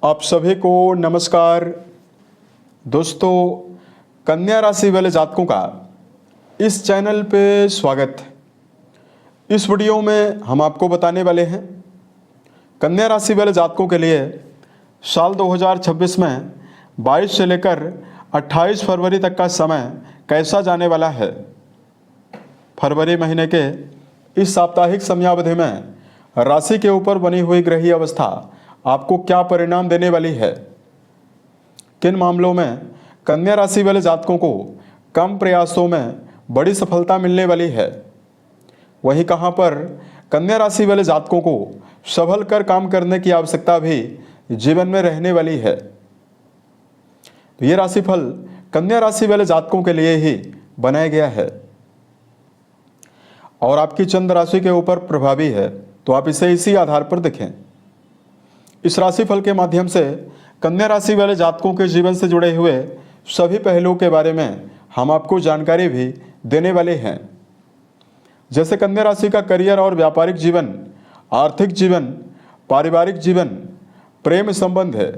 आप सभी को नमस्कार। दोस्तों, कन्या राशि वाले जातकों का इस चैनल पे स्वागत है। इस वीडियो में हम आपको बताने वाले हैं कन्या राशि वाले जातकों के लिए साल 2026 में 22 से लेकर 28 फरवरी तक का समय कैसा जाने वाला है। फरवरी महीने के इस साप्ताहिक समयावधि में राशि के ऊपर बनी हुई ग्रहीय अवस्था आपको क्या परिणाम देने वाली है। किन मामलों में कन्या राशि वाले जातकों को कम प्रयासों में बड़ी सफलता मिलने वाली है, वहीं कहां पर कन्या राशि वाले जातकों को संभल कर काम करने की आवश्यकता भी जीवन में रहने वाली है। तो ये राशिफल कन्या राशि वाले जातकों के लिए ही बनाया गया है और आपकी चंद्र राशि के ऊपर प्रभावी है, तो आप इसे इसी आधार पर देखें। इस राशिफल के माध्यम से कन्या राशि वाले जातकों के जीवन से जुड़े हुए सभी पहलुओं के बारे में हम आपको जानकारी भी देने वाले हैं, जैसे कन्या राशि का करियर और व्यापारिक जीवन, आर्थिक जीवन, पारिवारिक जीवन, प्रेम संबंध है,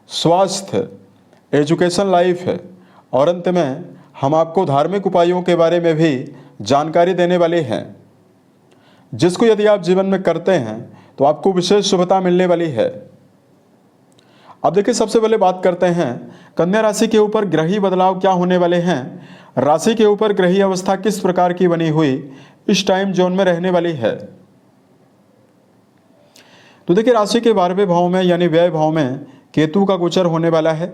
स्वास्थ्य, एजुकेशन लाइफ है और अंत में हम आपको धार्मिक उपायों के बारे में भी जानकारी देने वाले हैं, जिसको यदि आप जीवन में करते हैं तो आपको विशेष शुभता मिलने वाली है। अब देखिए, सबसे पहले बात करते हैं कन्या राशि के ऊपर ग्रही बदलाव क्या होने वाले हैं। राशि के ऊपर ग्रही अवस्था किस प्रकार की बनी हुई इस टाइम जोन में रहने वाली है। तो देखिए, राशि के 12वें भाव में यानी व्यय भाव में केतु का गोचर होने वाला है।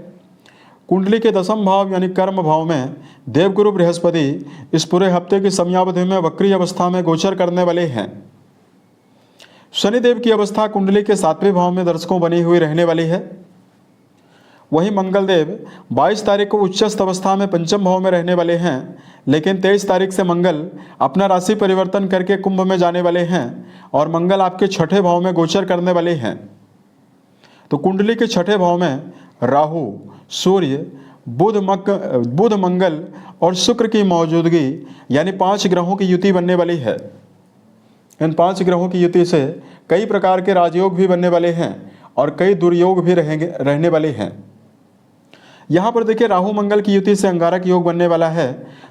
कुंडली के 10वें भाव यानी कर्म भाव में देवगुरु बृहस्पति इस पूरे हफ्ते की समयावधि में वक्री अवस्था में गोचर करने वाले हैं। शनिदेव की अवस्था कुंडली के 7वें भाव में दर्शकों बनी हुई रहने वाली है। वहीं मंगलदेव 22 तारीख को उच्चस्थ अवस्था में पंचम भाव में रहने वाले हैं, लेकिन 23 तारीख से मंगल अपना राशि परिवर्तन करके कुंभ में जाने वाले हैं और मंगल आपके 6ठे भाव में गोचर करने वाले हैं। तो कुंडली के 6ठे भाव में राहु, सूर्य, बुध, मंगल और शुक्र की मौजूदगी यानी 5 ग्रहों की युति बनने वाली है। इन 5 ग्रहों की युति से कई प्रकार के राजयोग भी बनने वाले हैं और कई दुर्योग भी रहने वाले हैं। यहाँ पर देखिए, राहु मंगल की युति से अंगारक योग बनने वाला है।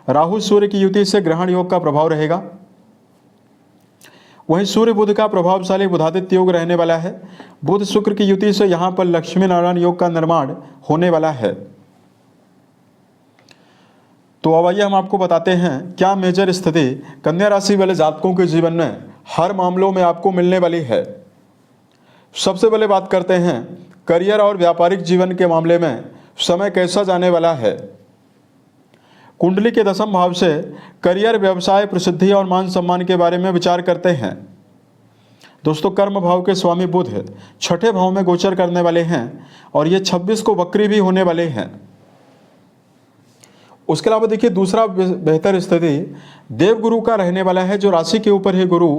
राहु सूर्य की युति से ग्रहण योग का प्रभाव रहेगा। वहीं सूर्य बुध का प्रभावशाली बुधादित्य योग रहने वाला है। बुध शुक्र की युति से यहाँ पर लक्ष्मी नारायण योग का निर्माण होने वाला है। तो अब आइए हम आपको बताते हैं क्या मेजर स्थिति कन्या राशि वाले जातकों के जीवन में हर मामलों में आपको मिलने वाली है। सबसे पहले बात करते हैं करियर और व्यापारिक जीवन के मामले में समय कैसा जाने वाला है। कुंडली के 10वें भाव से करियर, व्यवसाय, प्रसिद्धि और मान सम्मान के बारे में विचार करते हैं। दोस्तों, कर्म भाव के स्वामी बुध 6ठे भाव में गोचर करने वाले हैं और ये 26 को वक्री भी होने वाले हैं। उसके अलावा देखिए, दूसरा बेहतर स्थिति देवगुरु का रहने वाला है, जो राशि के ऊपर ही गुरु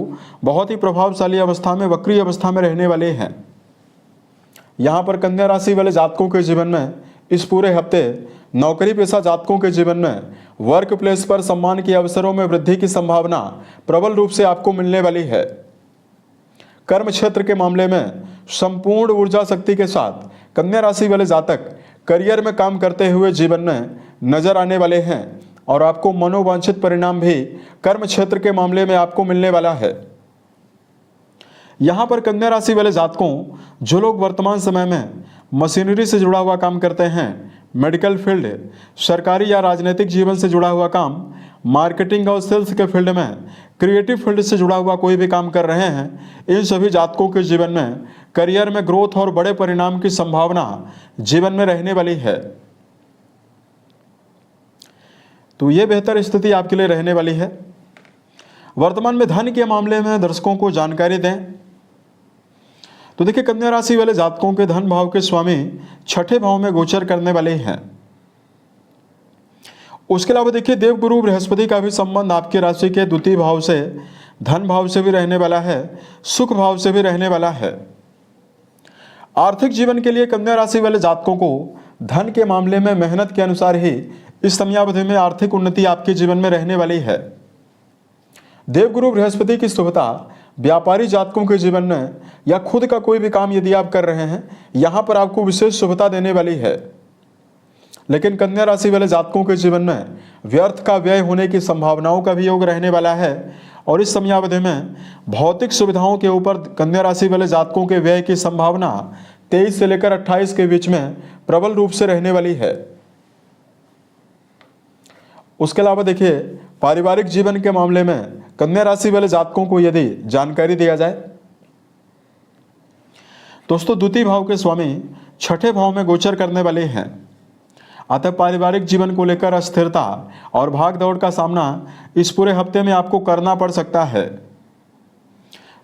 बहुत ही प्रभावशाली अवस्था में वक्री अवस्था में रहने वाले हैं। यहाँ पर कन्या राशि वाले जातकों के जीवन में इस पूरे हफ्ते नौकरी पेशा जातकों के जीवन में वर्क प्लेस पर सम्मान के अवसरों में वृद्धि की संभावना प्रबल रूप से आपको मिलने वाली है। कर्म क्षेत्र के मामले में संपूर्ण ऊर्जा शक्ति के साथ कन्या राशि वाले जातक करियर में काम करते हुए जीवन में नजर आने वाले हैं और आपको मनोवांछित परिणाम भी कर्म क्षेत्र के मामले में आपको मिलने वाला है। यहाँ पर कन्या राशि वाले जातकों, जो लोग वर्तमान समय में मशीनरी से जुड़ा हुआ काम करते हैं, मेडिकल फील्ड, सरकारी या राजनीतिक जीवन से जुड़ा हुआ काम, मार्केटिंग और सेल्स के फील्ड में, क्रिएटिव फील्ड से जुड़ा हुआ कोई भी काम कर रहे हैं, इन सभी जातकों के जीवन में करियर में ग्रोथ और बड़े परिणाम की संभावना जीवन में रहने वाली है। तो ये बेहतर स्थिति आपके लिए रहने वाली है। वर्तमान में धन के मामले में दर्शकों को जानकारी दें तो देखिए, कन्या राशि वाले जातकों के धन भाव के स्वामी 6ठे भाव में गोचर करने वाले हैं। उसके अलावा देखिए, देवगुरु बृहस्पति का भी संबंध आपकी राशि के 2य भाव से, धन भाव से भी रहने वाला है, सुख भाव से भी रहने वाला है। आर्थिक जीवन के लिए कन्या राशि वाले जातकों को धन के मामले में मेहनत के अनुसार ही इस समयावधि में आर्थिक उन्नति आपके जीवन में रहने वाली है। देवगुरु बृहस्पति की शुभता व्यापारी जातकों के जीवन में या खुद का कोई भी काम यदि आप कर रहे हैं, यहाँ पर आपको विशेष शुभता देने वाली है। लेकिन कन्या राशि वाले जातकों के जीवन में व्यर्थ का व्यय होने की संभावनाओं का भी योग रहने वाला है। और इस समयावधि में भौतिक सुविधाओं के ऊपर कन्या राशि वाले जातकों के व्यय की संभावना 23 से लेकर 28 के बीच में प्रबल रूप से रहने वाली है। उसके अलावा देखिए, पारिवारिक जीवन के मामले में कन्या राशि वाले जातकों को यदि जानकारी दिया जाए, दोस्तों द्वितीय भाव के स्वामी छठे भाव में गोचर करने वाले हैं। अतः पारिवारिक जीवन को लेकर अस्थिरता और भाग दौड़ का सामना इस पूरे हफ्ते में आपको करना पड़ सकता है।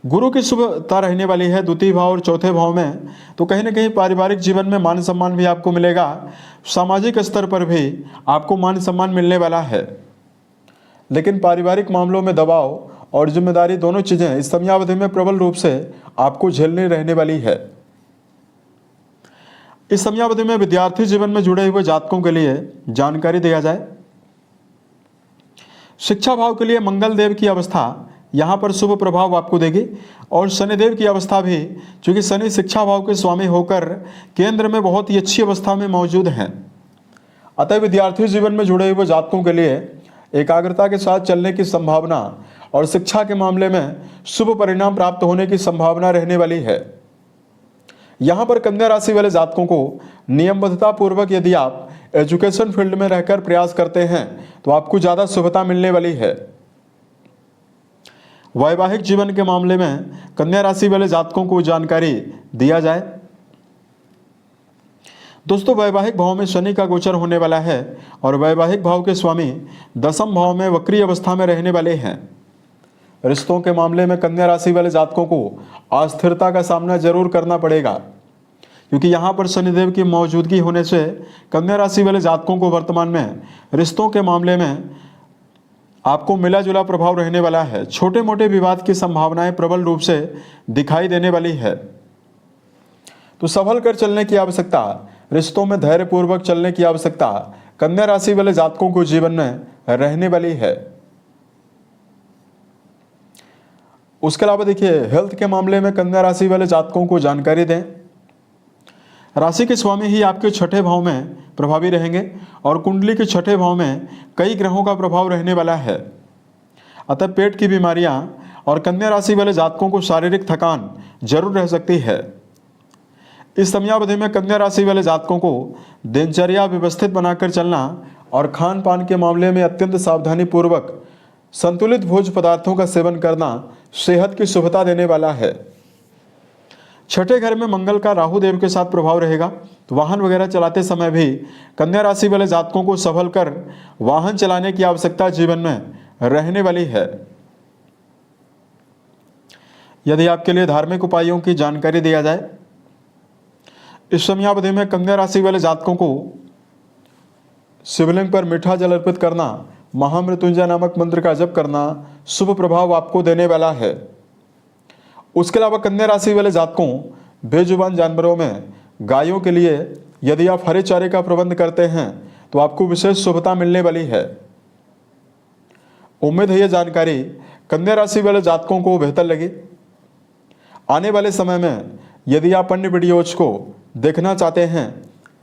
गुरु की शुभता रहने वाली है द्वितीय भाव और चौथे भाव में, तो कहीं ना कहीं पारिवारिक जीवन में मान सम्मान भी आपको मिलेगा। सामाजिक स्तर पर भी आपको मान सम्मान मिलने वाला है। लेकिन पारिवारिक मामलों में दबाव और जिम्मेदारी दोनों चीज़ें इस समयावधि में प्रबल रूप से आपको झेलनी रहने वाली है। इस समयावधि में विद्यार्थी जीवन में जुड़े हुए जातकों के लिए जानकारी दिया जाए। शिक्षा भाव के लिए मंगल देव की अवस्था यहाँ पर शुभ प्रभाव आपको देगी और शनिदेव की अवस्था भी, क्योंकि शनि शिक्षा भाव के स्वामी होकर केंद्र में बहुत ही अच्छी अवस्था में मौजूद हैं। अतः विद्यार्थी जीवन में जुड़े हुए जातकों के लिए एकाग्रता के साथ चलने की संभावना और शिक्षा के मामले में शुभ परिणाम प्राप्त होने की संभावना रहने वाली है। यहाँ पर कन्या राशि वाले जातकों को नियमबद्धता पूर्वक यदि आप एजुकेशन फील्ड में रहकर प्रयास करते हैं तो आपको ज़्यादा शुभता मिलने वाली है। वैवाहिक जीवन के मामले में कन्या राशि वाले जातकों को जानकारी दिया जाए। दोस्तों वैवाहिक भाव में शनि का गोचर होने वाला है और वैवाहिक भाव के स्वामी दसम भाव में वक्री अवस्था में रहने वाले हैं। रिश्तों के मामले में कन्या राशि वाले जातकों को अस्थिरता का सामना जरूर करना पड़ेगा, क्योंकि यहाँ पर शनिदेव की मौजूदगी होने से कन्या राशि वाले जातकों को वर्तमान में रिश्तों के मामले में आपको मिला जुला प्रभाव रहने वाला है। छोटे मोटे विवाद की संभावनाएं प्रबल रूप से दिखाई देने वाली है। तो संभल कर चलने की आवश्यकता, रिश्तों में धैर्यपूर्वक चलने की आवश्यकता कन्या राशि वाले जातकों को जीवन में रहने वाली है। उसके अलावा देखिए, हेल्थ के मामले में कन्या राशि वाले जातकों को जानकारी दें। राशि के स्वामी ही आपके छठे भाव में प्रभावी रहेंगे और कुंडली के छठे भाव में कई ग्रहों का प्रभाव रहने वाला है। अतः पेट की बीमारियां और कन्या राशि वाले जातकों को शारीरिक थकान जरूर रह सकती है। इस समयावधि में कन्या राशि वाले जातकों को दिनचर्या व्यवस्थित बनाकर चलना और खान पान के मामले में अत्यंत सावधानी पूर्वक संतुलित भोज्य पदार्थों का सेवन करना सेहत की शुभता देने वाला है। छठे घर में मंगल का राहु देव के साथ प्रभाव रहेगा, तो वाहन वगैरह चलाते समय भी कन्या राशि वाले जातकों को संभल कर वाहन चलाने की आवश्यकता जीवन में रहने वाली है। यदि आपके लिए धार्मिक उपायों की जानकारी दिया जाए, इस समयावधि में कन्या राशि वाले जातकों को शिवलिंग पर मीठा जल अर्पित करना, महामृत्युंजय नामक मंत्र का जप करना शुभ प्रभाव आपको देने वाला है। उसके अलावा कन्या राशि वाले जातकों बेजुबान जानवरों में गायों के लिए यदि आप हरे चारे का प्रबंध करते हैं तो आपको विशेष शुभता मिलने वाली है। उम्मीद है यह जानकारी कन्या राशि वाले जातकों को बेहतर लगी। आने वाले समय में यदि आप अन्य वीडियोज को देखना चाहते हैं,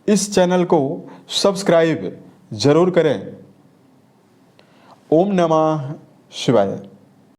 इस चैनल को सब्सक्राइब जरूर करें। ओम नमः शिवाय।